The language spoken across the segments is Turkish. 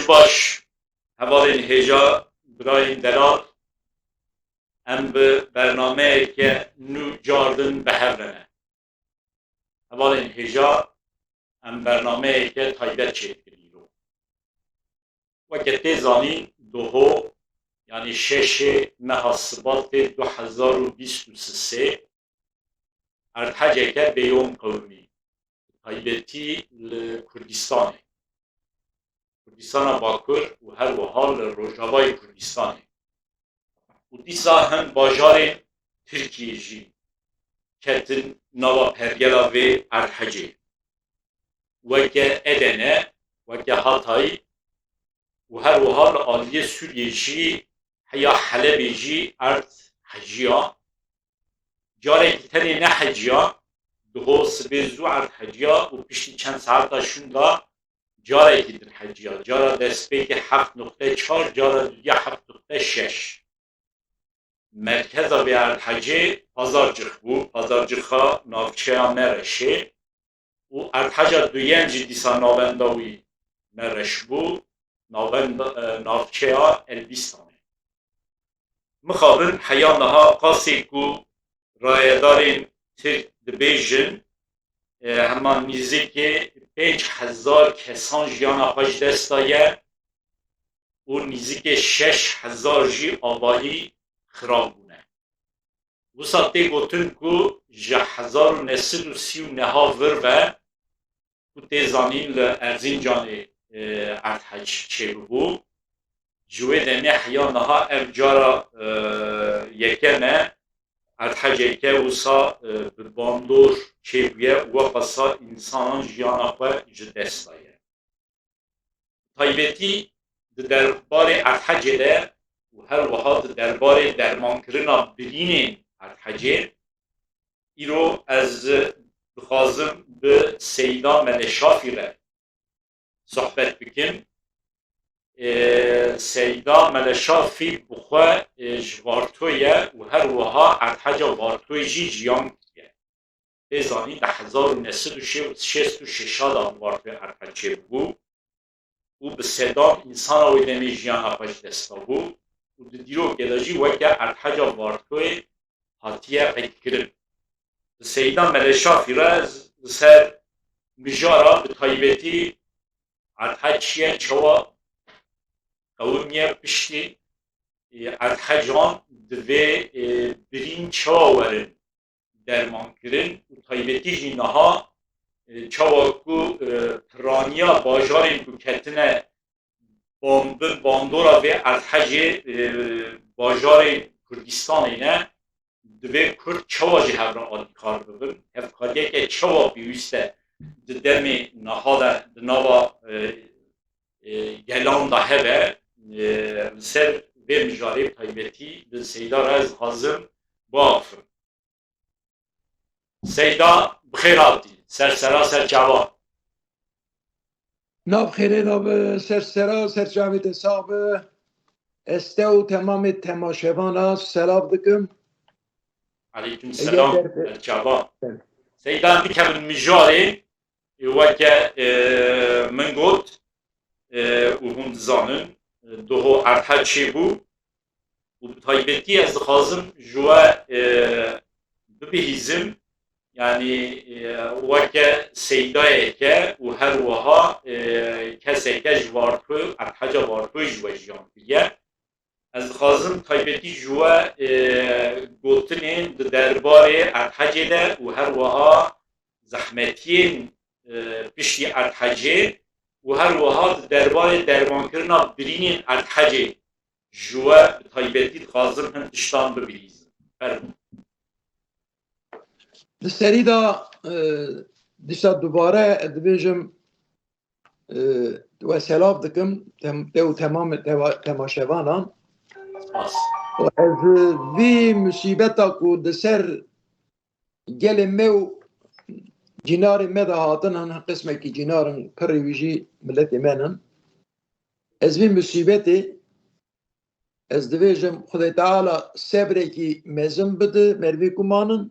باش هوالین هجا برای دلال ام به برنامه که نو جاردن به هرنه هوالین هجا ام برنامه که تایبت چید کریلو و که تیزانی دوهو یعنی 6 مهاسبات 2023 ارتحجه که بیوم قومی تایبتی لکردستانه کردستان باکر و هر و حال روجاوای کردستانه و دیسا هم باجار ترکیه جی کتن نوا پرگلا و ارتحجه و که ادنه و که هاتای و هر و حال آلیه سوریه جی یا حلب جی ارت حجیا جاره که تنی نه حجیا دو سبزو ارت حجیا و پشتی چند ساعت شوندا جاره که در حجیا جاره دسته که 7.4 جاره دیگه 7.6 مرکز به ارت حجی پازارجخ بود پازارجخا نافچه مرشه و ارت حجا دویم جی دیسا ناونداوی مرش بود نافچه البیستانه مخابن حیانها قاسی کو رایدارین ترک دبیجن همان نزدیک 5000 کسان جیانا خوش دستایه و نزدیک 6000 جی آبایی خراب بونه و ساعتی گوتن کو 1939 ور و کو تیزانین لارزینجان ارتحج چه بو جوه دمه حیانها افجارا یکمه ارتحجه که وسا باندور چه بویه و قصا انسان جیانا خواه جدستایه تایبتی دربار ارتحجه ده و هر وحاد دربار درمان کرنا برین ارتحجه ایرو از بخوازم به سیدا ملشافی ره صحبت بکن سیدا ملشافی بخوا جوارتویه و هر وها ارتحجا وارتوی جی جیان که بزانی ده 1966 وارتوی ارتحجه بو و به صدا انسان اوی دمی جیان اپاش دستا بو و ده دیرو گداجی وکه ارتحجا وارتوی هاتیه فکرن سیدا ملشافی را سر مجارا به طایبتی ارتحجیه چوا قومیه پشتی ارتحجان دوی برین چوا ورن درمان کرن و طایبتی جینها چوا کو ترانیا باجارین کو کتنه باندورا و ارتحج باجار کردستان اینه دوی کرد چوا جه هفران آدی کار ببن افکاریه که چوا بیوسته درمی نهاده نوا گلان ده هبه سر و مجاری طایبتی به سیدا رز حاضر بافر سیدا بخیر آدی سر جوان ناب خیره ناب سر جامعه صاحب استه و تمام تماشوان سلام دکم علیکم سلام جوان سیدا بکمن مجاری وکه من گفت و هم زانن دوهو ارتحج چه بو و طایبتی از خازم جوا ببهیزم یعنی وکه سیدای که و هر وها کسی که جوارتو ارتحج وارتو جوا جیان بگه از خازم طایبتی جوا گوتنین دربار ارتحج ده و هر وها زحمتین پشتی ارتحجه و هر وها دربار درمان کرنا برین ارتحجه جوا طایبتی خازم هم تشتان ببریز فرمون سری دا دیشتا دوباره دبیجم و سلام دکم و تمام تماشوانان و از وی مصیبتا کو دسر گل میو جنار مده هاتن هن قسمه کی جنارن پری ویجی ملت منن از وی مصیبتی از دبیجم خدای تعالی صبر کی مزم بده مروی کمانن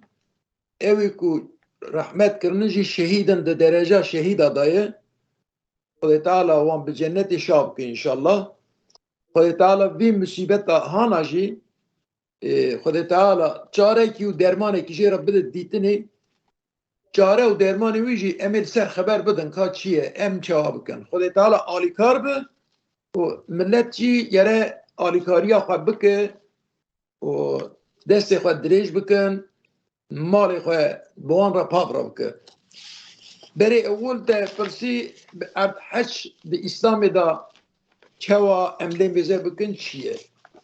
اوی کو رحمت کرنجی شهیدن ده درجه شهید دایه خدای تعالی وان به جنت شاب که انشالله خدای تعالی وی مصیبت هانا جی خدای تعالی چاره کی و درمانه کی جی را بده دیتنی چاره و درمانی ویجی امیر سر خبر بدن که چیه ام چه بکن خدای تعالی آلیکار به و ملت چی یره آلیکاریا خواه بکه و دست خواه دریج بکن مال خواه بوان را پاپ را بکن بری اول ده پرسی حج ده اسلام دا چوا املین بزر بکن چیه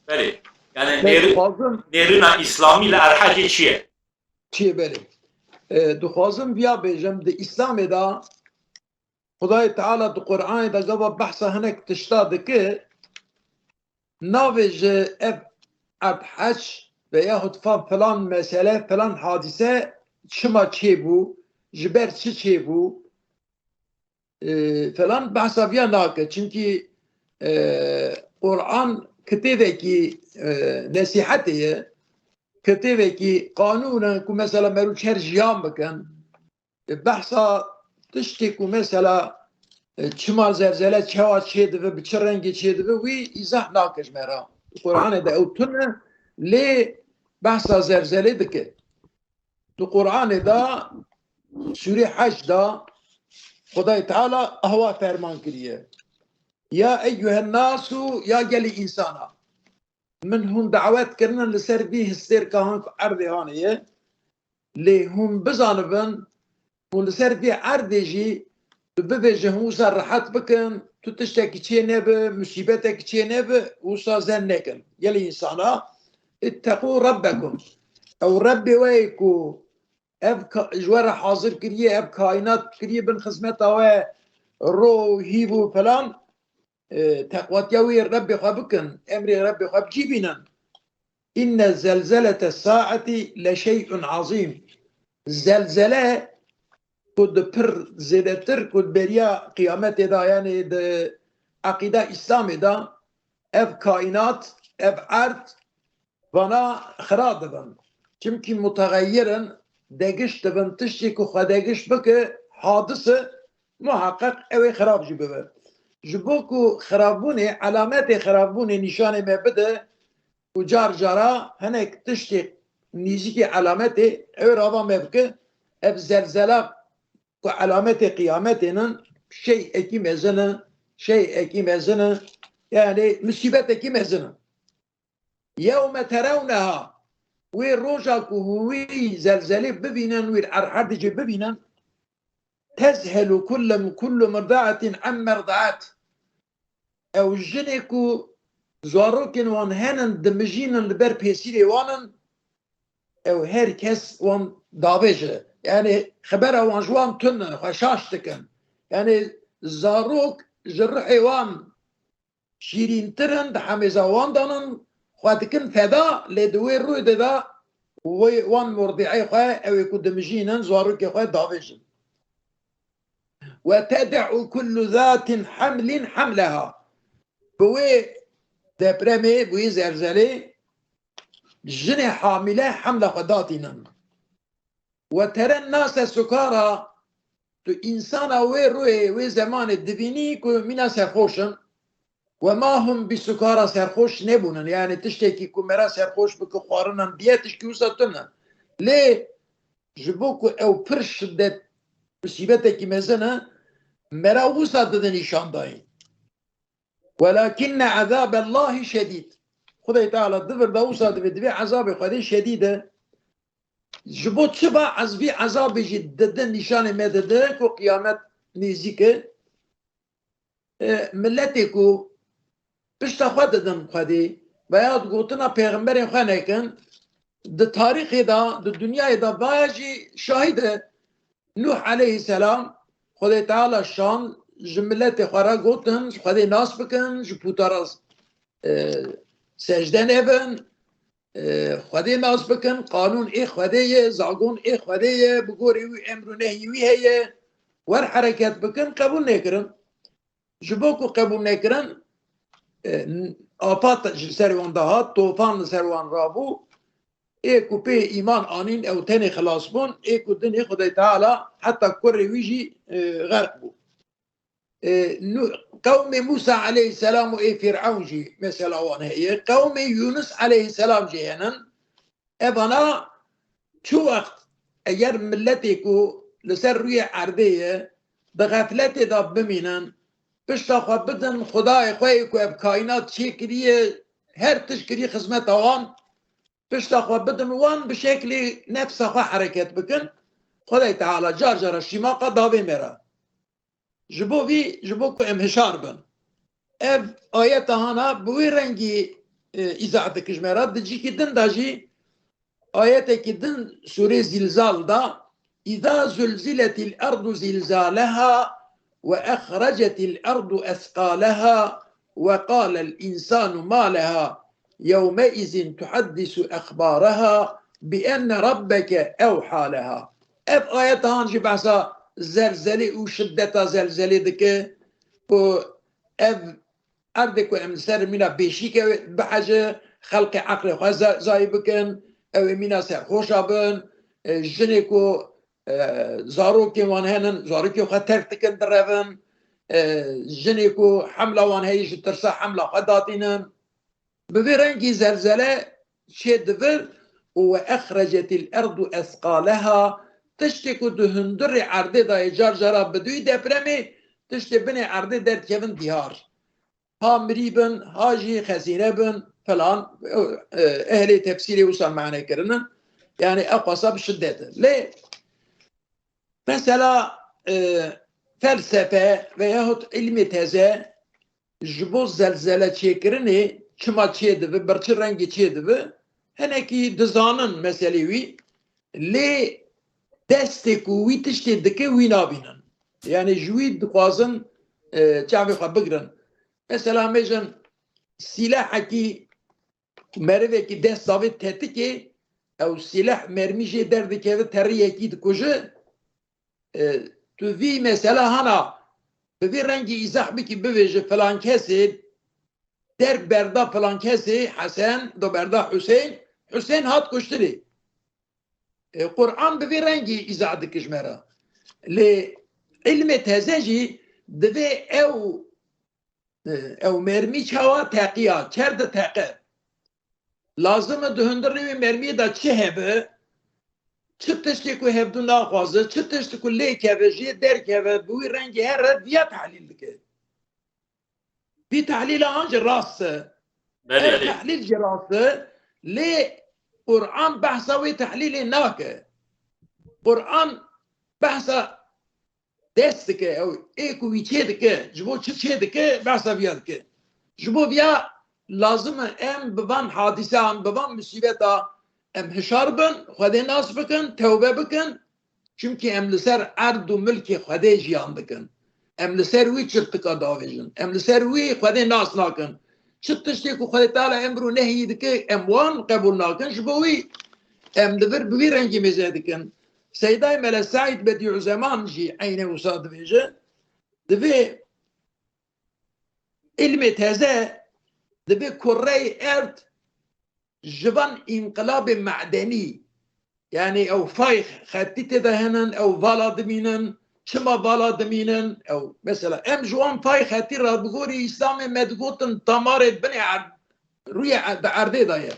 بله یعنی دخوازم نیرونا اسلامی لارحج چیه؟ چیه بله دخوازم بیا بیجم ده اسلام دا خدای تعالی ده قرآن دا گفت بحث هنک تشتا که ناویج اف حج و یهود فلان مسئله فلان حادثه شما چی بو جبر چی بو فلان بحثا بیا ناکه چونکی قرآن کتیبه کی نصیحتیه کتیبه کی قانونه که مثلا مروچ هر جیان بکن بحثا تشتی که مثلا چما زلزله چه چه دوه به چه رنگی چه دوه وی ایزاح ناکش مرا قرآن ده اوتونه لی بحثا زلزله دکه تو قرآن دا سوره حج دا خدای تعالی اهوا فرمان کریه یا ایها الناس یا گلی انسانا من هم دعوت کرنا لسر بی هستیر که هنک عرضی هانیه لی هم بزانبن و لسر بی عرضی جی ببیجه هم وصا راحت بکن تو تشتاکی چیه نبه مصیبتاکی چیه نبه وصا زن نکن یلی انسانا اتقو ربکم او ربی ویکو جوار حاضر کریه اب کائنات کریه بن خدمت او رو هیبو فلان تقواتيوي ربي خبكن امري ربي خب جيبنا ان زلزلة الساعة لشيء عظيم زلزلة كود بر زيدتر كود بريا قيامت دا يعني دا عقيدة اسلام دا اف كائنات اف ارض وانا خراب دبن چمكي متغيرا دقش دبن تشتي كو خدقش بك حادثة محقق اوي خراب جبه جبوكو خرابوني علامات خرابوني نشان ما بده وجار جارا هناك تشتي نيزيكي علاماتي او رابا ما بك اب زلزلة علامات قيامتنا شيء اكي مزنه شيء اكي مزنه يعني مصيبت اكي مزنه يوم ترونها وي روجاكو وي زلزلة ببينن وي الارحاد ببينن تذهل كل مرضعة عن مرضعات او جنكو زاروكن وان هنن دمجينن لبر بيسيري وانن او هر كس وان دابجه يعني خبره وان جوان تنن خشاشتكن يعني زاروك جرحي وان شيرين ترن دحمزا وان دانن خواتكن فدا لدوي روي دا وان مرضعي خواه او يكو دمجينن زاروك خواه دابجه وتدع كل ذات حمل حملها بوي دبرمي بوي زلزلة جني حاملة حملة خداتنا وترى الناس سكارى تو إنسان وي روي وي زمان الدبيني كو منا سرخوشن وما هم بسكارى سرخوش نبونن يعني تشتكي كو مرا سرخوش بكو خوارنن بيتش كي وسطنن ليه جبوكو او پر شدت مصيبتك مزنه مرا وسط نشان داين ولكن عذاب الله شديد خدای تعالی دبر دوسا دبی عذاب خدای شدیده جبوت شبا عذبی عذاب جد نشان مدده کو قیامت نزدیکه ملتی کو پشت خود دادن خدای باید گوتنا پیغمبر خانه کن د تاریخ دا د دنیا دا باجی شاهده نوح علیه السلام خدای تعالی شان جملت خورا گوتن خدای ناس بکن جپوتاراز سجده نبن خدای ناس بکن قانون ای خدای زاگون ای خدای بگوری وی امر و نهی وی هیه ور حرکت بکن قبول نکرن جبوکو قبول نکرن آفات سروان دهات توفان سروان رابو ایکو پی ایمان آنین او تنی خلاص بون ایکو دنی خدای تعالی حتی کر ویجی غرق بو قوم موسى عليه السلام و فرعون جي مثلا وان هي قوم يونس عليه السلام جي هنن ابنا شو وقت اگر ملتی کو لسر روی عرضه بغفلت دا بمینن پشتا خواه بدن خدای خواهی که اب کائنات چی کریه هر تشکری خدمت آوان پشتا خواه بدن وان به شکل نفس خواه حرکت بکن خدای تعالی جار جار شیماقا داوی میره جبو که امهشار بن اف آیت هانا بوی رنگی ایزاعت کشمیره دجی که دن داجی آیت که دن سوره زلزال دا اذا زلزلت الارض زلزالها وأخرجت الأرض أثقالها وقال الإنسان ما لها يومئذ تحدث أخبارها بأن ربك أوحى لها اف آياتها نجي بحثا زلزلة وشدة زلزلة دك و اف أردك وامسر منا بيشيك بحاجة خلق عقل خواه زاي بكن او منا سر خوشا بن جنكو زاروكي وان هنن زاروكي خواه ترك تكن درفن جنكو حملة وان هيش ترسا حملة خداتينن بفرنكي زلزلة شدفر وأخرجت الأرض أثقالها تشتكو دهندر عرضه دا جار جارا بدوي دفرمي تشتي بني عرضه در كيفن ديار ها مريبن هاجي خزينة بن فلان أهلي تفسيري وصل معنا كرنن يعني أقوى بشدته ليه مثلا فلسفه veyahut ilmi teze jibo zelzele çekirini çima çeydi ve berçi rengi çeydi ve heneki dizanın meselevi le desteku wî tiştê dike wî nabînin yani ji wî dixwazin çavê xwe bigirin mesela mêjin silahekî merivekî dest davê tetikê ew silah mermî jê derdikeve teriyekî dikuje تو وی مثلا هانا به وی رنگی ایزاح بکی بویجه فلان کسی در بردا فلان کسی حسن دو بردا حسین هات کشتری قرآن به وی رنگی ایزاح دکش مرا لی علم تزجی دوی او مرمی چاوا تقیه کرده تقیه لازم دهندر روی مرمی دا چه هبه چه تشتی که هفدو ناخوازه چه تشتی که لیکه و جیه درکه و بوی رنگی هر رد بیا تحلیل دکه بی تحلیل آنجا راسته تحلیل جی راسته لی قرآن بحثا وی تحلیل ناکه قرآن بحثا دست دکه او ایکو وی چه دکه جبو چه دکه بحثا بیا دکه جبو بیا لازم ام ببان حادثه ام ببان مصیبتا ام هشار بن خودی ناس بکن توبه بکن چونکه ام لسر عرض و ملک خودی جیان بکن ام لسر وی چرتکا داویجن ام لسر وی خودی ناس ناکن چرتشتی که خودی تعالی امرو نهی دکه ام وان قبول ناکن شبوی ام دور بوی رنگی میزه دکن سیدای ملا سعید بدیع زمان جی عینه وصاد ویجه دوی علم تازه دوی کره ارد جوان انقلاب معدني يعني او فايخ خطيت دهنن او فالا دمينن شما فالا دمينن او مثلا ام جوان فايخ خطي را بغوري اسلامي مدغوتن تمار بني روي بعرضه داير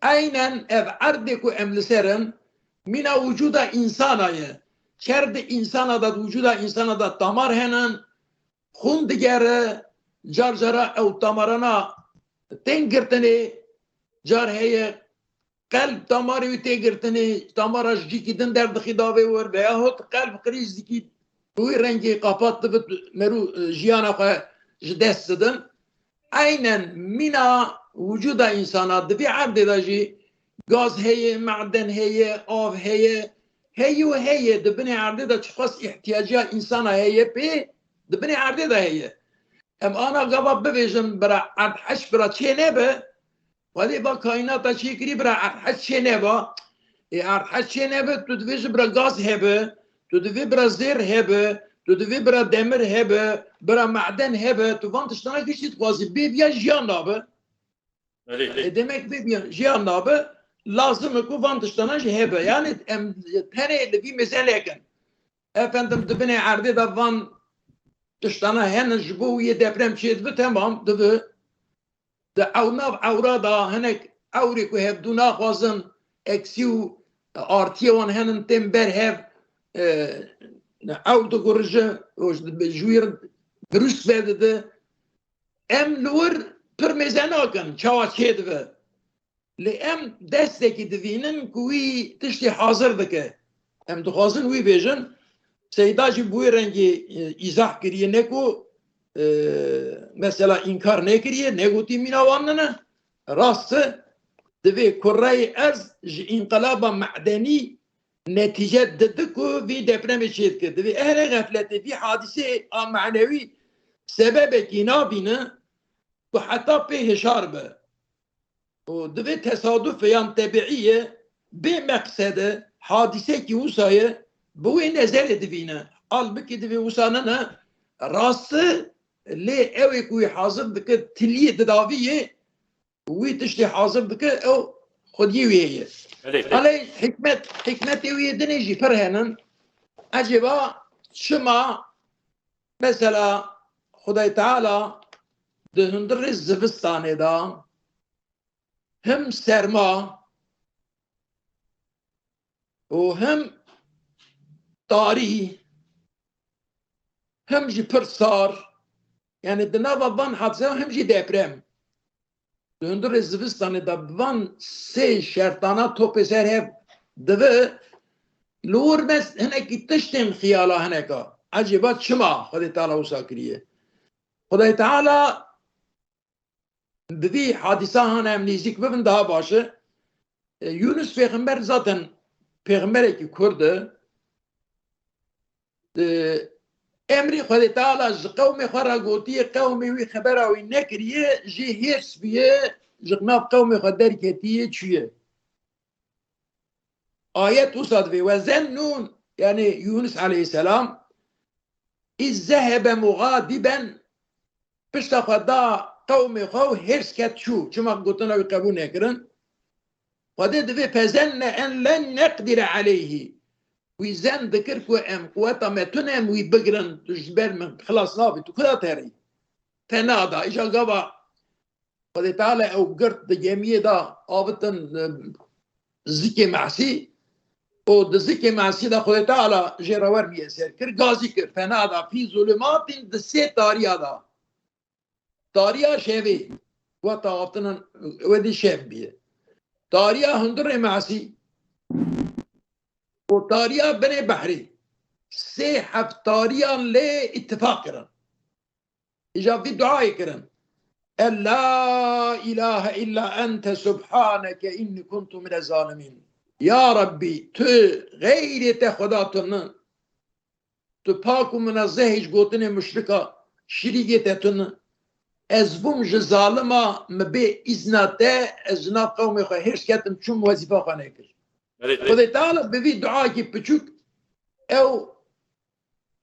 اينن اف عرضكو ام لسرن من وجود انسانايه كرد انسان دا وجود انسان دا تمار هنن خون دگره جارجرا او تمارنا تنگرتني جار هي قلب دماری و تیگرتنی دمارش جی کی دن درد خداوی ور بیا هات قلب قریز کی روی رنگی قافات دفت مرو جیانا خواه جدست دن aynen mina vücuda insana bir ardı da ji gaz heye maden heye av heye heye de bine ardı da çıkas ihtiyacı insana heye pe de bine ardı da heye em ana gaba bevejim bra ard haş bra çene be ولی با کائنات چی کری برای ارحش چه نبا ارحش چه نبا تو دویش برای گاز هبه تو دوی برای زیر هبه تو دوی برای دمر هبه برای معدن هبه تو وانتش تانه کشید قوازی بیا جیان نابه demek جیان نابه لازمه که وانتش تانه هبه yani تنه لفی مثال اکن efendim dibine ardı da van تشتانا هن جبو يدبرم شيد بتمام دبي ده أوناف أورادا هناك أوريكو هبدو ناخوازن اكسيو آرتيوان هنن تنبر هب أو تقرجة جوير دروس بده ام لور پرمزناکن چاوا چه دوه لی ام دستکی دوینن کوی تشتی حاضر دکه ام دخوازن وی بیجن سیدا جی بوی رنگی ایزاح کریه نکو mesela inkar ne kiriye ne guti minavanına rastı dve kurray az inqilaba ma'dani netice dedik ku vi deprem çiğit ki dve ehre gafleti vi hadise manevi sebebeki nabine bu hatta pe heşarbe o dve tesadüf yan tabiiye be maksede hadise ki usayı bu nezer edivine albeki dve usanana rastı لي اوي كوي حاضر دك تليه ددافيه وي تشتي حاضر دك او خدي ويه علي حكمت وي دنيجي فرهنن عجبا شما مثلا خداي تعالى دهندر الزبستاني دا هم سرما وهم طاري هم جي برصار yani dınava van hadise hem jî deprem. Döndür Zivistan'ı da van se şertana tope ser hev divi lor mes hinek tiştem xiyala hineka. Acaba çima Xudai Teala usa kiriye. Xudai Teala divi hadisa han hem nizik bibin daha başı. Yunus peygamber zaten peygamber ki Kurdu. امری خود تعالی قوم خورا گوتی قومی وی خبره وی نکریه جی هرس بیه جناب قوم خود در کتیه چیه آیت وصد و زنون یعنی یونس علیه السلام از ذهب مغاضبا پشت خدا قوم خو هرس کت شو چما گوتنا وی قبول نکرن خود دوی پزن ان لن نقدر علیه ويزن ذكرك وام قوتا ما تنام ويبقرن تجبر من خلاص نابي تكلا تاري تنادا ايجا قبا قد تعالى او قرط جميع دا آبتن زكي معسي او دا زكي معسي دا قد تعالى جراور بيسير كر غازي كر تنادا في ظلمات دا سي تاريا دا تاريا شابي وطا آبتن ودي شاب بيه تاريا هندر معسي وطاريا بني بحري سي حفتاريا لي اتفاق كرن اجا في دعاء كرن لا اله الا انت سبحانك اني كنت من الظالمين يا ربي تو غير تخداتنا تو پاکو منزهج گوتن مشركا شريكتتن ازبوم ظالما مبي اذناته ازنا قومي خو هرش كتم چون وظيفه خانه كر خدای تعالی به وی دعا کی پچوک او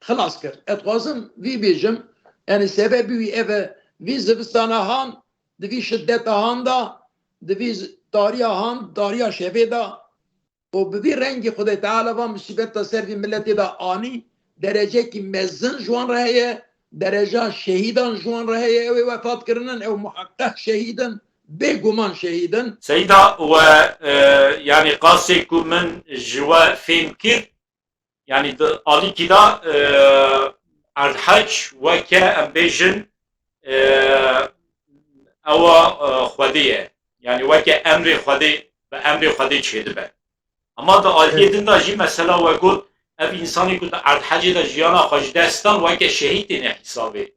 خلاص کرد اتقازم وی بیجم yani sebebi وی eve وی زوستانه هان دوی شدت هان دا دوی داریا هان داریا شبه دا و به وی رنگ خدای تعالی و مصیبت تا سر وی ملتی دا آنی درجه کی مزن جوان رهیه درجه شهیدان جوان رهیه او وفات کردن او محقق شهیدن بگمان شهیدن سيدا و يعني قاسيكو من جوا فين كير يعني علي كده الحج وكا امبيجن او خوديه يعني وكا امر خودي بامر خودي تشيدبه اما ده عليدن ده جي مثلا وقول اف انساني كنت الحج ده جيانا خوش دستان وكا شهيد نه حسابه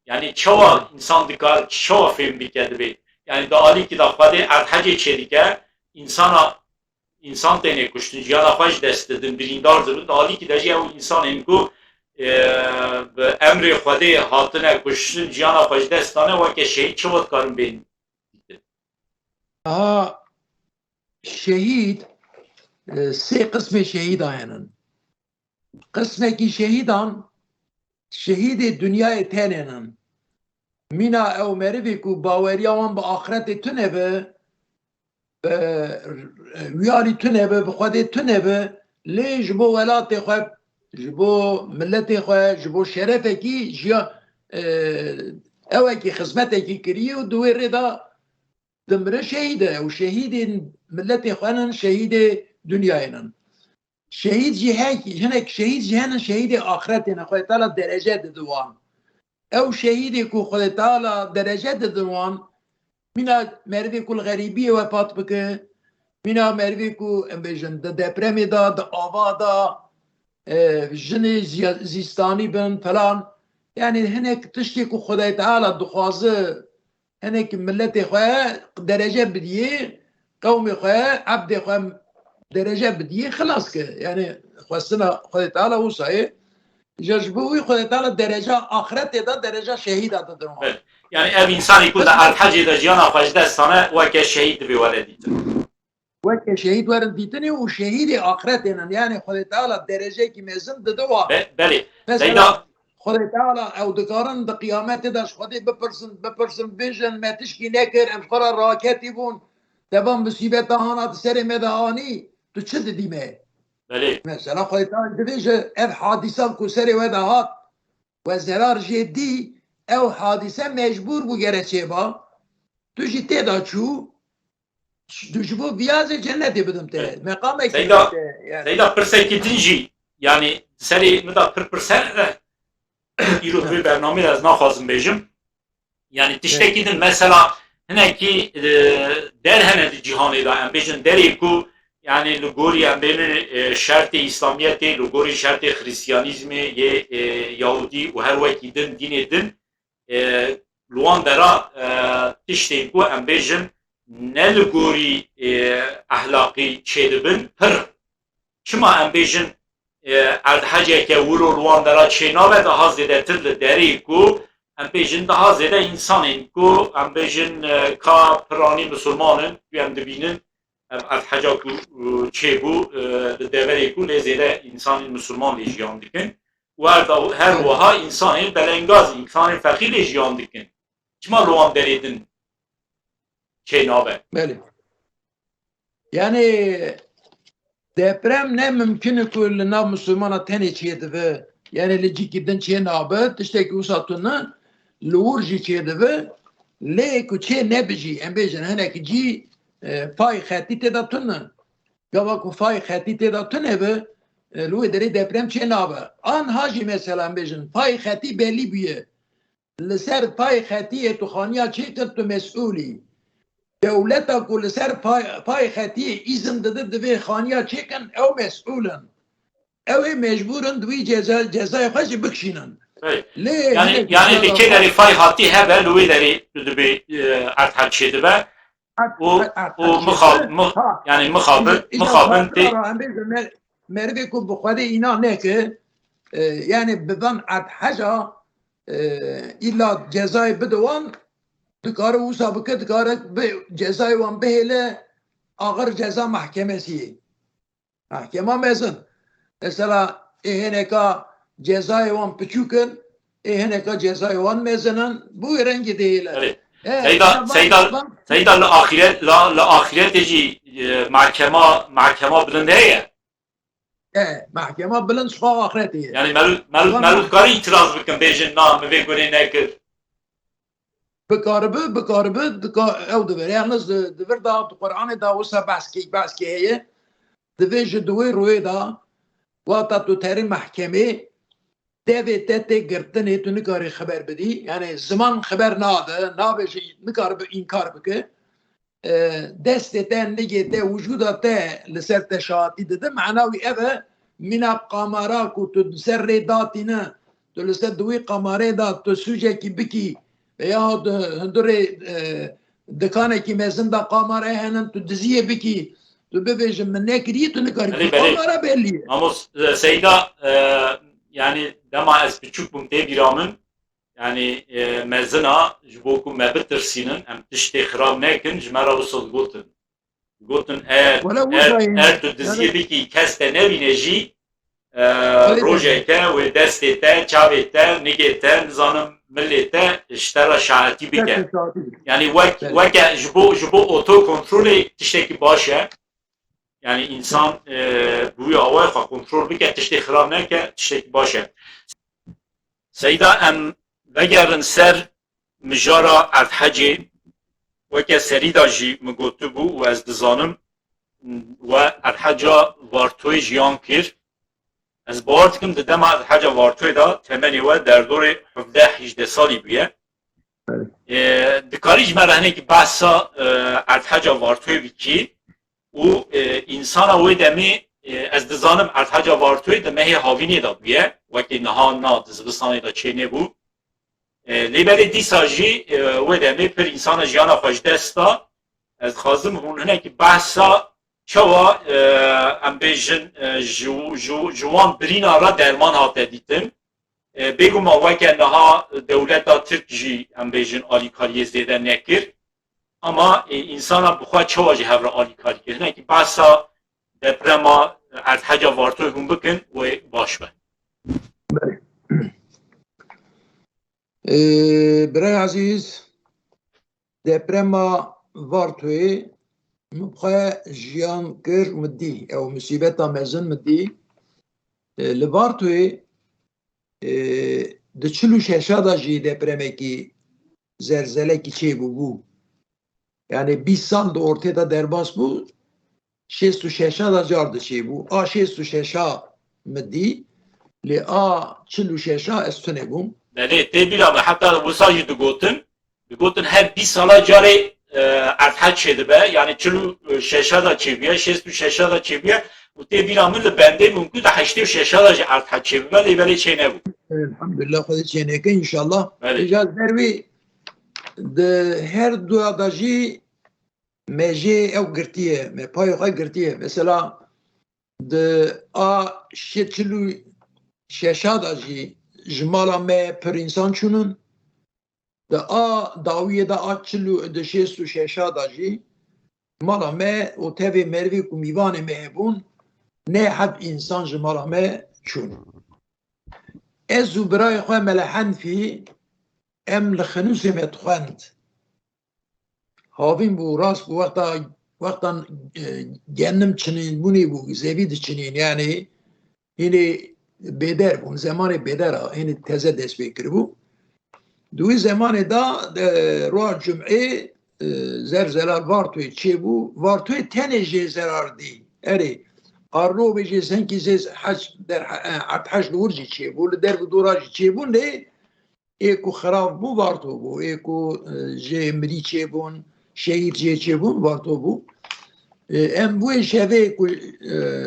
يعني چوا انسان دکار چوا فهم بكدبه yani dali ki da xwedê erdhecê çêdike insan tenê kuştin jiyana xwe ji dest didin birîndar dibin dalî ki de jî ew însanên ku bi emrê xwedê hatine kuştin jiyana xwe ji dest dane weke şehîd çawa dikarin bên şehîd sê qismê şehîdan henin qismekî şehîdan şehîdê dünyayê tên henin مینا او مریوی کو باوریا وان با آخرت تونه به ویاری تونه به خودی تونه به لیج بو ولات خواب جبو ملت خواه جبو شرفه کی جیا اوه کی خدمته کی کریه و دوی ردا دمره شهیده و شهید ملت خوانن شهید دنیاینا شهید جهاکی هنک شهید جهان شهید آخرتنا خود تعالی درجه دوان او شهیدی کو خود تعالی درجه دوان مینا مردی کل غریبی و پات بکه مینا مردی کو امبیجن د دپرمی دا د آوا دا جنی زیستانی بن فلان يعني هناك تشتكي خدای تعالى دخوازه هناك ملت خواه درجه بديه قوم خواه عبد خواه درجه بديه خلاص که يعني خواستنا خدای تعالى وصحيح ججبوي خدای تعالى درجه آخرت دا درجه شهید دا درمان يعني اب انساني كل الحج دا جيانا خوش دستانه وكا شهيد بولديت وكا شهيد ورد ديتني وشهيد آخرتنا يعني خدای تعالى درجه كي مزن دوان بله مثلا خدای تعالی او دکارن د قیامت داش خدای بپرسن بیژن متشکی نکر امخورا راکتی بون دبان مصیبت هانات سر مدهانی تو چه دیمه بله مثلا خدای تعالی دویجه اف حادثه کو سر ودهات و ضرر جدی او حادثه مجبور بو گره چه با تو جی تدا چو دوشبو بیاز جنتی بدم ته مقام سیدا پرسکی دنجی yani seri مدا پرسن ایرو توی برنامه از نخواستم بیجم yani tişteki din mesela hineki der hene cihani da em bejin deri ku yani lugori em beni şerti İslamiyeti lugori şerti Hristiyanizmi ye Yahudi ve her vaki din dini din luan dera tişteki ku em bejin ne lugori ahlaki çedibin pır çima em bejin ارتحاجه که او رو روان دارا چینا و ده زیده تر دری کو ام بیجن ده زیده انسانین کو ام بیجن کا پرانی مسلمانن ام دبینن ارتحاجه کو چه بو دوری کو لزیده انسان مسلمان لیجیان دکن و هر وها انسان بلنگاز انسان فقیر لیجیان دکن چما روان دریدن چینا و بله yani deprem ne mümkün ki na Müslümana teni çiğdi yani lecikiden çiğ nabı tişteki usatını lurji çiğdi le ku çiğ ne biji embejin henek ci fay khati teda tunna gava ku fay khati teda tunne be lu deri deprem çiğ nabı an haji mesela embejin fay khati belli biye لسر fay khati tu khaniya çiğ tu mes'uli دولتا كل سر پای خطی izin دده خانیا چکن او مسئولن او مجبورن دوی جزای خوش بکشینن yani dikeleri fay hati hebe luileri düdübü arthak çedi ve o yani mukhabın merve ku bukhade ina ne ki yani bedan arthaja illa cezayı bedovan دکاره او سابقه دکاره به جزای وان بهله آخر جزا محکمه محکمه مزن مثلا اینکا جزای وان پچوکن اینکا جزای وان مزنن بو رنگی دیله سیدا لآخرت جی محکمه بلنده محکمه بلند شخوا آخرتیه yani ملوت کاری itiraz بکن بیجن نام ve göre nekir بکاربه او دویر یعنیز دویر دا تو قرآن دا وسا بحث کی هیه دویر جدوی روی دا واتا تو تری محکمه دوی تته گرتنه تو نکاری خبر بدی یعنی زمان خبر ناده نابشی نکار به انکار بکه دست تن نگه ته وجودا ته لسر تشاتی ده معناوی اوه من قامارا کو تو سر ریداتی نه تو لسر دوی قاماره دا تو سوجه کی بکی یا هندوری دکانه کی مزن دا قاماره هنن تو دزیه بکی تو ببیجم من نکریه تو نکاری قاماره belliye. Ama Seyda yani dema ez küçük bum te biramın yani mezina jboku mebitirsin'in em tişte xirab nekin jmera busod gotin eğer tu diziye biki keste nevine jî rojete ve destete çavete nigete nizanım millete iştera şahati bike yani veke jbo oto kontrolü tişteki başe yani insan bu havaya kontrol bike tiştê xirab neke tiştê baş e. Seyda em vegerin ser mijara erdhecê weke serî da jî min gotibû û ez dizanim ve erdheca vartoyê jiyan kir. Ez bawer dikim di dema erdheca vartoyê da temelê we derdorê 17-18 salî bûye. Dikarî ji me re hinekî behsa erdheca vartoyê bikî û insana wê demê ez dizanim erdheca vartoyê di mehê havînê da bûye wekî niha na di zivistanê da çê nebû. Lêberê dîsa jî wê demê pir insana jiyana xwe ji dest da ez dixwazim hûn hinekî behsa çawa em bêjin ji wan birîna ra derman hate dîtin. Bêguma weke niha dewleta Tirk jî em bêjin alîkariyê zêde nekir. Ama insana bixwe çawa jî hev re alîkarî kir. Hinekî behsa deprema erdheca vartoyê hûn bikin wê baş be. برای عزیز deprema vartoyê mixwe jiyan kir midî ew musîbeta mezin midî li vartoyê di 46 da jî depremekî zelzelekî çêbûbû. Yani 20 sal di ortê da derbas bû 66 da car diçêbû. A 66 midî lê a 46 ez tune bûm. Belê tê bîra me heta wisa jî digotin her 20 sala carê erdhec çêdibe yani 46 da çêbiye 66 da çêbiye û tê bîra min li bendê mümkün de 86 da jî erdhec çêbibe lêberê çê nebû. Elhamdülillah xwedê çêneke inşallah. Rêca dervê di her duya da jî me jê ew girtiye me payê xwe girtiye. Mesela di a 46 da jî ji mala me pir insan çûnin. Di a dawiyê da a 46 da jî mala me û tevê merivê ku mîvanê me hebûn nê heb insan ji mala me çûn. Ez û birayê xwe me li Henfî em li xinûsê me dixwend. Havîn bû rast bû wextan genim çinînbûnê bû zevî diçinîn yani hinê bêder bûn zemanê bêder a hinê teze dest pê kiribû. Duî zemanê da roja cumê zerzelal vartoyê çêbû vartoyê tenê jê zerar dî. Erê qarrovê jê senkî zê erdheş li wir jî çêbû li derve dora jî çêbûn lê ê ku xirab bû varto bû ê ku jê mirî çêbûn şehîd jê çêbûn varto bû. Em bu şevê ku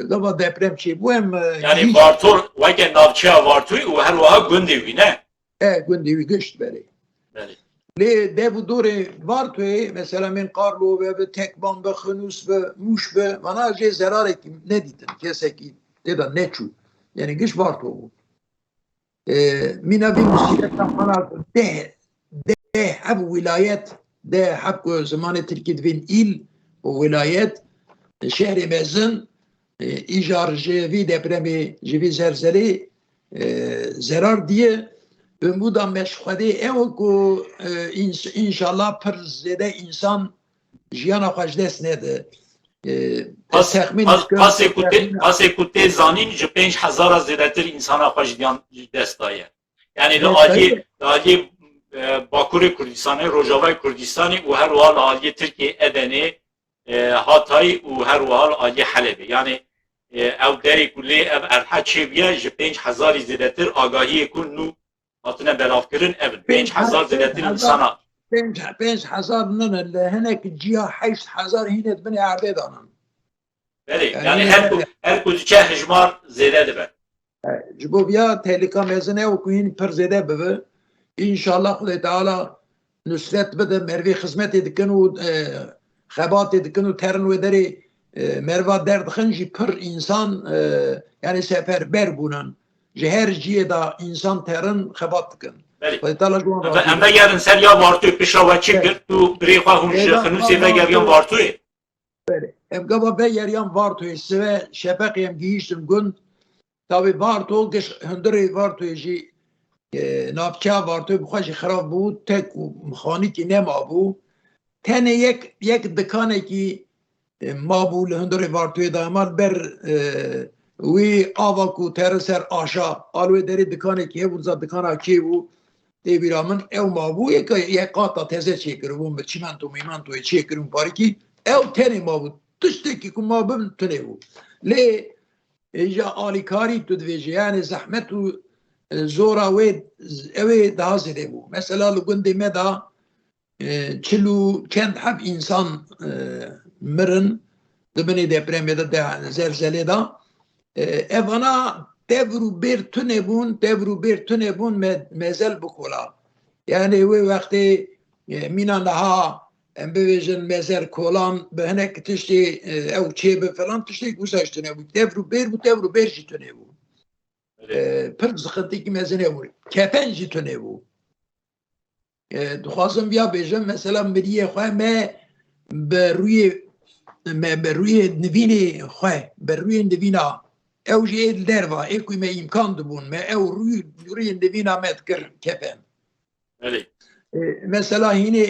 gava deprem çêbû em yani vartor weke navçeya vartoyê û her wiha gundê wî ne? Gundê wî gişt berê. Lê dev û dorê vartoyê mesela min Qarlovê bi Tekban bi Xinûs bi Mûş bi vana jê zerarekî nedîtin kesekî têda neçû yani giş varto bû. Mîna vî musîbetan xwe deh hev wilayet deh heb ku zimanê Tirkî divên îl û wilayet şehrê mezin îjar ji vî depremê ji vî zelzelê zerar diye Umuda meşxwedê ew ku inşallah pir zêde insan jiyana xwe ji dest nede. Pasê ku tê zanîn ji 5000 zêdetir insana xwe ji dest daye. Yani li aliyê Bakurê Kurdistanê, Rojavayê Kurdistanê û her wiha li aliyê Tirkiye Edenê, Hatayê û her wiha li aliyê Helebê. Yani ew derê ku lê ev erdhec çêbiye ji 5000 zêdetir agahiyê ku nû hatine belavkirin evin. 5000 zêdetir insana. 5000 nene li hinek ciya 8000 hinet binê erdê danin. Belê yani her ku diçe hijmar zêde dibe. Ji bo vêya tehlika mezin ew ku hîn pir zêde bibe. İnşallah Xwedê Teala nusret bide mervê xizmetê dikin û xebatê dikin û terin wê derê merva derdixin jî pir insan yani seferber bûnin. Ji her ciyê da insan terin xebat dikin. Em vegerin ser ya vartoyê pişa we çi kir tu birê xwe hûn ji xinûsê vegeriyan vartoyê. Em gava vegeriyan vartoyê sive şepeqê em gihîştin gund tavê varto giş hundirê vartoyê jî navçeya vartoyê bi xwe jî xirab bû tek û mixanîkî nema bû tenê yek dikanekî ما بو لهندر وارتوی دامال بر وی آوا کو تر سر آشا آلوی داری دکانه که بود زد دکانه که بود دی بیرامن او ما بو یک قاطع تزه چه کرون به چیمنتو میمنتو چه کرون پاری کی او تنی ما بود تشتی که ما ببن تنی بود لی ایجا آلیکاری تو دویجه یعنی زحمت و زورا اوی دازده بود مثلا لگنده مدا چلو چند حب انسان مرن دبنی depremde de zelzele da evana devru bir tünebun mezel bukola yani ve vakti minan daha bevejin mezer kolan behenek tişti ev çebe falan tişti gusaştı bu devru bir jitune bu pır sıkıntı ki mezene bu kepen jitune bu duhasım biya bejim mesela mediye khoy me beruye بروی نوینی خواه بروی نوینا او جید دروا اکوی ما امکان دبون ما او روی نوینا مد کر کپن مثلا هینی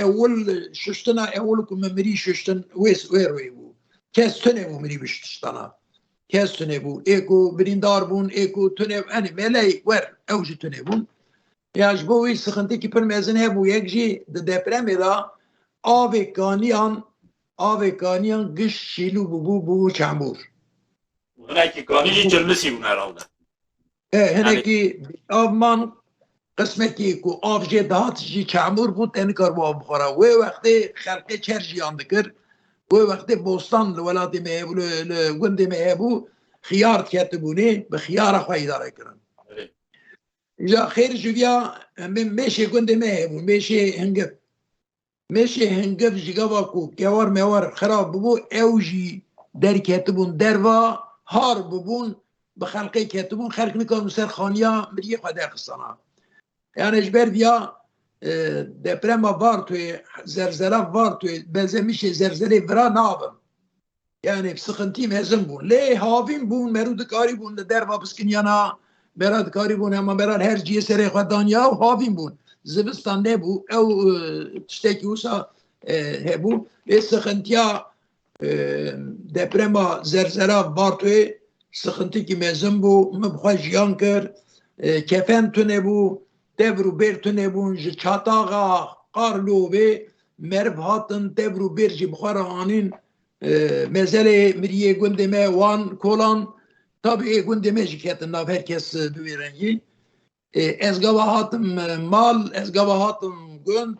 اول ششتنا اول کم مری ششتن ویروی بو کس تنه بو مری بشتشتنا کس تنه بو اکو بریندار بون اکو تنه انی ملی ور او جی تنه بون یاش بوی سخنتی کی پر مزنه بو یک جی د دپرمی دا آوی کانیان Avekaniyan gış şilu bu çamur. Heneki kaniyi cırlısı bunlar herhalde. Heneki avman kısmeti ku avcı dağıtıcı çamur bu tenikar bu abkhara. Ve vakti halkı çerci yandıkır. Ve vakti bostan velatı mehebu gündi mehebu khiyar ketibuni be khiyara khayidara kiran. İja khayr jüviya meşe gündi mehebu meşe hengep. ماشي هنجف جيجاباكو كوار موار خراب ببو اوجي در كاتبون دروا هار ببون بخلقي كاتبون خلق نكون مسار خانيا مريه قدر قصنا يعني جبر بيا دبرما بارتوي زرزرة بارتوي بزمشي زرزرة فرا نابن يعني بسخنتيم هزم بون ليه هافين بون مرود كاري بون دروا بسكنيانا براد كاري بون اما براد هر جيه سري خدانيا وهافين بون زبستان نبو او تشتكي وسا هبو سخنتيا دبرما زرزرة بارتوي سخنتي كي مزم بو مبخوا جيان كر كفن تنبو دبرو بير تنبو جاطاغا قارلو بي مرب هاتن دبرو بير جي بخارانين مزالي مريه گندمه وان كولان tabi gündeme şikayetin nav herkes düverengi ez gavahatım mal ez gavahatım gund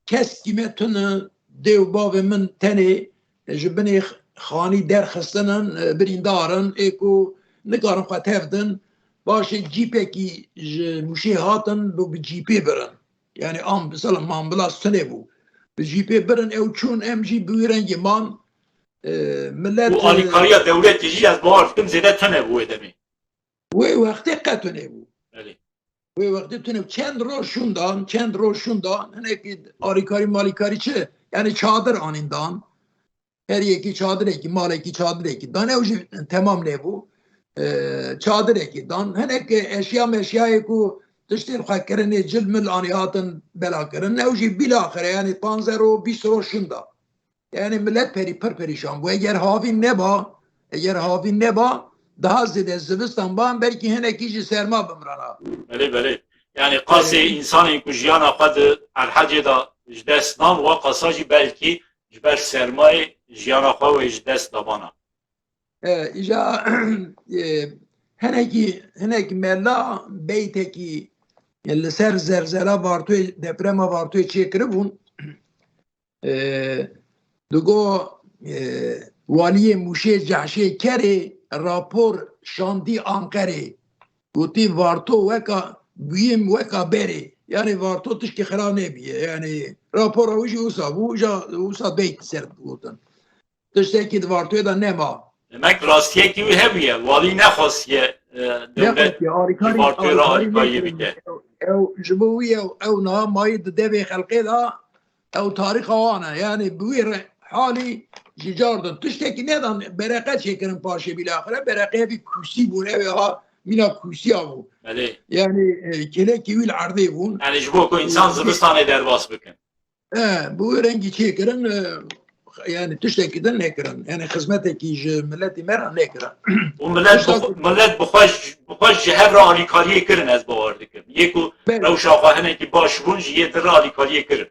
kes kime tını dev bavimin teni jibini khani der xistinin birindarın eko nikarin xwe tevdin başê cîpekî ji muşê hatin bu bi cîpê birin yani am bisalam ambulas tune bû bi cîpê birin ew çûn em jî bi wî rengî man millet bu alîkariya dewletê jî ez bawer dikim zêde tune bû wê demê wê wextê qet tune bû wê wextê tune çend roj şundan hinekî alîkarî malîkarî çi yani çadır anîndan her yekî çadıreke malekî çadıreke dan ew jî temam nebû çadıreke dan hinek eşya meşyayê ku tiştên xwe kirinê cil mil anî hatin bela kirin ew jî bilâxire yani 15 û 20 roj şunda yani millet pir perîşan bû eger havîn neba daha zêde zivistan ban belkî hinekî jî serma bimrana belê yani qasê insanên ku jiyana xwe di erhecê da ji dest dan wa qasa jî belkî ji ber sermayê jiyana xwe wê ji dest dabana îja hinekî mella beytekî li ser zerzera bartoyê deprema bartoyê çêkiribûn digo waliyê Mûşê Cehşê Kerê rapor şandî Anqerê gotî varto weka bûyîm weka berê yani varto tişkî xira nebiye yani rapora wî jî wisa bû wisa beyt ser gotin tiştekî di vartoyê da nema demek rastiyekî wî hebûye walî nexwastiye dewlet vartoyê ra alîkariyê bike ew ji bo wî ew niha mayî di devê xelkê da ew tarîxa wan e yani bi wî halî ji car din tiştekî nedan bereqe çêkirin paşê bîlaxire bereqeyê vî kûsî bûn ew ê ha mîna kûsiya bû yani kelekî wî li erdê bûn yani ji bo ku însan zivistanê derbas bikin bi wî rengî çêkirin yani tiştekî din nekirin. Yani hizmetekî ji milletê me re nekirin. û millet bixweş ji hev re alîkariyê kirin ez bawer dikim. Yê ku rewşa xwe hinekî baş bûn ji yê din re alîkariyê kirin.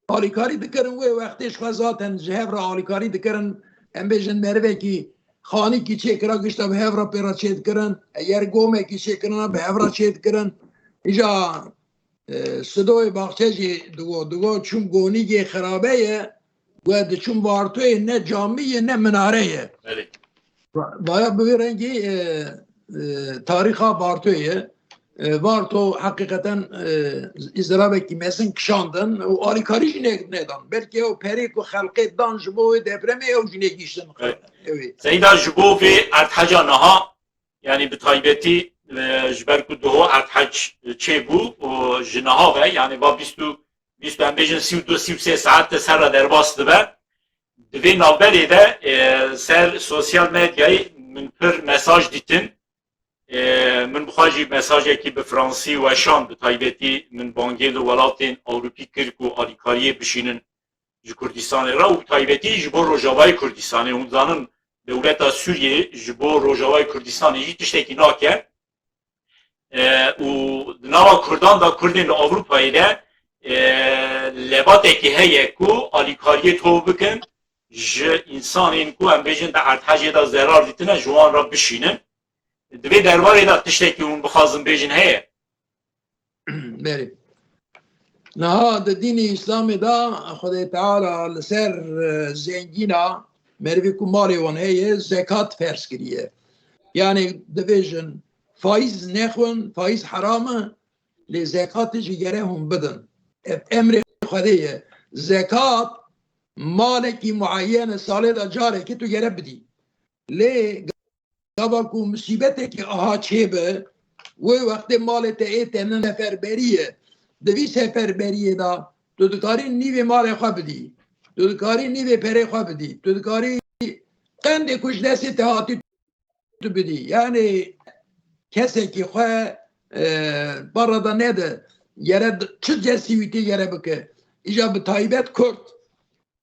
Alîkarî dikirin wê wextê ji xwe zaten ji hev re alîkarî dikirin. Em bêjin merivekî xanîkî çêkira gişta bi hev re pêra çê dikirin. Eger gomekî çêkirina bi hev re çê dikirin. Îja Sidoyê baxçe jî digo çûm gonîgê xirabe ye we diçûm bartoyê ne camî ye ne minare ye. Baya bi vê rengî tarîxa bartoyê Barto hakikaten izdirabekî mezin kişandin û alîkarî jî nedan. Belkî ew perê ku xelqê dan ji bo wê depremê ew jî negîştin. Seyda ji bo vê erdheca niha yani bi taybetî ji ber ku diho erdhec çêbû û ji niha ve yani va em bêjin 32-33 saet de ser re derbas dibe. Di vê navberê de ser sosyal medyayê min pir mesaj dîtin. Min bixwajî mesajekî bi Fransî weşan bi taybetî min bangê li welatên Ewropî kir ku alîkariyê bişînin ji Kurdistanê re û taybetî ji bo Rojavayê Kurdistanê hûn zanin dewleta Sûriyê ji bo Rojavayê Kurdistanê jî tiştekî nake û di nava Kurdan da Kurdên li Ewropayê de lebatekî heye ku alîkariyê tov bikin ji însanên ku em bêjin de erdhecê de zerar dîtine ji wan re bişînin. Divê derbarê de tiştekî hûn bixwazin bêjin heye. Berê. Niha di dînê İslamê da Xwedê Teala li ser zengîna merivê ku malê wan heye zekat ferz kiriye. Yani dibêjin faiz nexwin, faiz heram e lê zekatê jî gere hûn bidin. Emrê Xwedê ye. Zekat malekî muayyen e salê da carekê tu gere bidî. Lê gava ku musîbetekî aha çêbe wê wextê malê te ê te ne seferberî ye. Di vî seferberiyê da tu dikarî nîvê malê xwe bidî. Tu dikarî nîvê perê xwe bidî. Tu dikarî qendê ku ji destê te hatî tu bidî. Yani kesekî xwe barada nede yere çi cesîwîtî yere bike. Îja bi taybet Kurd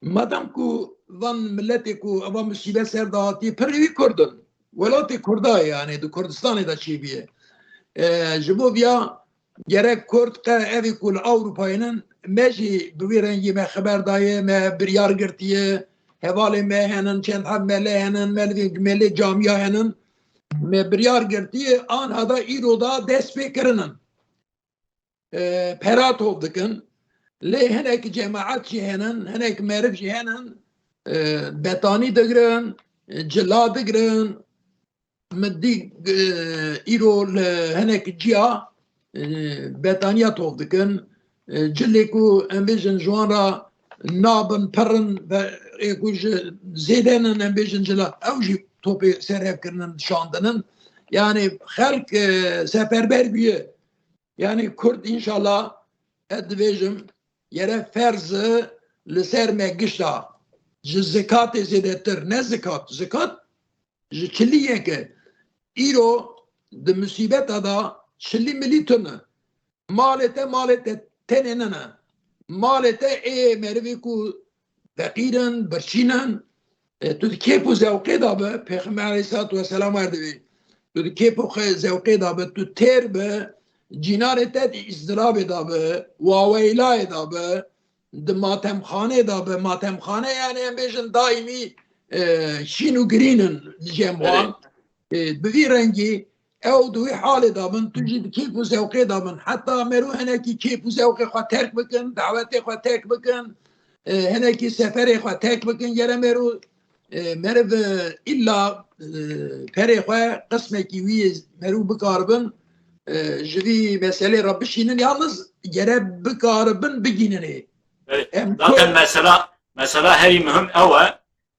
madem ku van milletê ku eva musîbet ser da hatî pir wî Kurdin. Welatê Kurda yani di Kurdistanê de çêbiye. Ji bo vêya gerek Kurd qe evî ku li Ewropayênin me jî bi vê rengî me xeber daye me biryar girtiye hevalê me henin çend heb melê henin melê camiya henin me biryar girtiye an hada îro da dest pê kirinin. Pera tov dikin lê hinek cemaet jî henin hinek meriv jî henin betanî digirin cila digirin مدی ایرو هنک جیا بتانیا توف دکن جلی کو امبیجن جوان را نابن پرن و اکوش زیدنن امبیجن جلا اوجی توپی سرهف کرنن شاندنن yani halk seferber biye yani Kürt inşallah edvejim yere ferzı liser megişta zekat zedetir ne zekat çiliye ke İro de musibet da çili militonu malete tenenene malete mervi ku fakiran berşinan tu kepu zevqe da be Peygamber Aleyhisselatü Vesselam erdivi tu kepu zevqe da be tu terbe cinarete izdirabe da be vaveyla da be de matemkhane da be matemkhane yani embejin daimi şinu grinin cemwan bi vî rengî ew di wî halê da bin tu jî di kêf û zewqê da bin heta merû hinekî kêf û zewqê xwe terk bikin dawetê xwe terk bikin hinekî seferê xwe terk bikin yere merû meriv îlla perê xwe qismekî wî merû bikaribin ji vî meselê re bişînin yalnız yere bikaribin bigîninê. Zaten mesela herî mühim ew e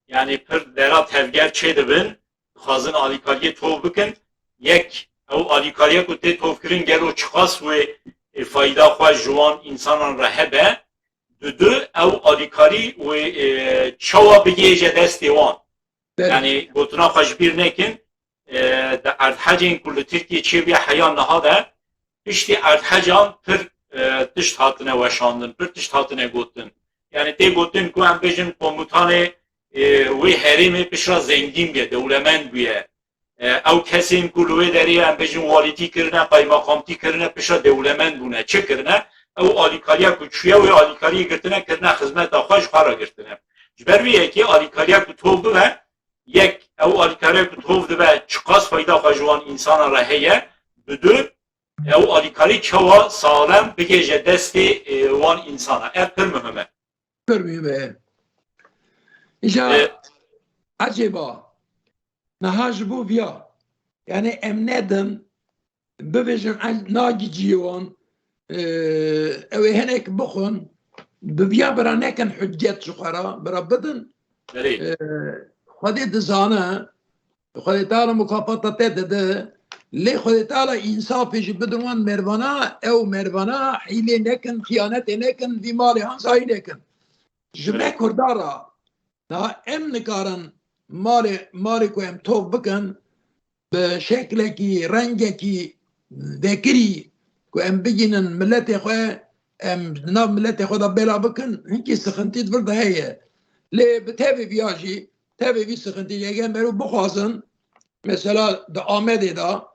yani pir dera tevger çê dibin xwazin alîkariyê tov bikin yek ew alîkariya ku tê tovkirin gero çiqas wê fayda xwe ji wan însanan re hebe du ew alîkarî wê çawa bigêje destê wan yani gotina xwe ji bîr nekin di erdhecên ku li Tirkiye çêbiye heya niha de piştî erdhecan pir tişt hatine weşandin pir tişt hatine gotin yani te gotin ku em bejin komutanê wê herêmê pişra zengîn be dewlemend bûye ew kesên ku li wê derê em bejin walîtî kirine qaymakamtî kirine pişra dewlemend bûne çi kirine ew alîkariya ku çûye wê alîkariyê girtine kirine xizmeta xwe ji xwe re girtine ji ber wî yekê alîkariya ku tov bibe yek ew alîkariya ku tov dibe çi qas feyda xwe ji wan însana re heye bi du ew alîkarî çawa salem bigêje destê wan însana ev pir muhim e. Pir be. İşte acaba naha ji bo viya yani em nedin bibêjin nagiciye wan ew ê hinek bixwin bi viya bira nekin hüccet ji xwe re bira bidin Xwedê dizane Xwedê teala mukafata tê dide lê Xwedê teala însafê jî bidin wan mervana ew mervana hîlê nekin xıyanetê nekin vî malê hansayî nekin ji me Kurdara daha em nikarin malê ku em tov bikin bi şeklekî rengekî vekirî ku em bigînin milletê xwe em di nav milletê xwe da bêla bikin hinkî sixintî vir de heye lê bi tevê viya jî tevê vî sixintî yekê merû bixwazin mesela di Amedê da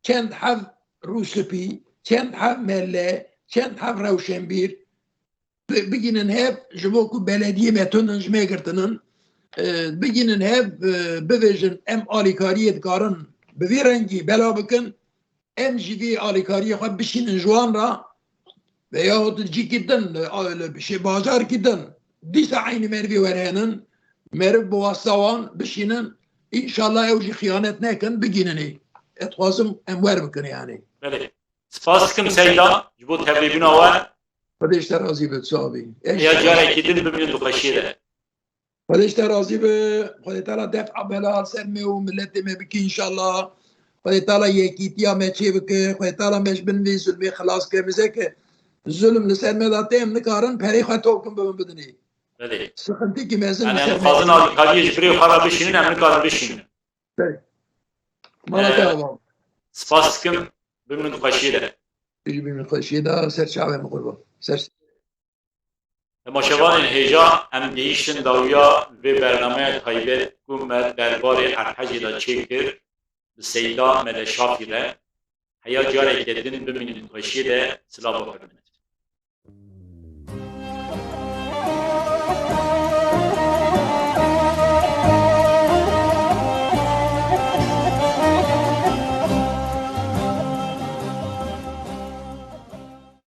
çend hev rûspî çend hev melle çend hev rewşenbîr bigînin hev ji bo ku belediyê metûnin ji me girtinin bigînin hev bibêjin em alîkariyê dikarin bi vî rengî bela bikin em jî vî alîkariyê xwe bişînin ji wan re veyahut cîkî din li bajarkî din dîsa eynî merivê werhenin meriv bi wasta wan bişînin înşallah ew jî xıyanet nekin bigîninê ez dixwazim em wer bikin yani. Belê. Spas dikim Seyda ji bo tevlîbûna we Xwedê ji te razî be tu avî. ya carekî din bimînin dixweşiyê de. Xwedê ji te razî be Xwedê teala defa bela ser me û milletê me bike înşallah. Xwedê teala yekîtiya me çê bike Xwedê teala me ji bin vê zulmê xilas ke bizeke zulm li ser me da tê em nikarin perê xwe tokim bi min bidinê. Belê. Sixintikî mezin Yani em dixwazin alîkariyê ji birê xwe re bişînin em nikarin bişînin. Mala te avam. Spas dikim bimînin dixweşiyê de. Tujî bî min xweşiyê da ser çavê me qurban. Ser Temaşevanên hêja em gihîştin dawiya vê bernameya taybet ku me derbarê Erhecê de çêkir bi Seyda Meleşafî re heya carekê din bimînin dixweşiyê de silav bixwînin.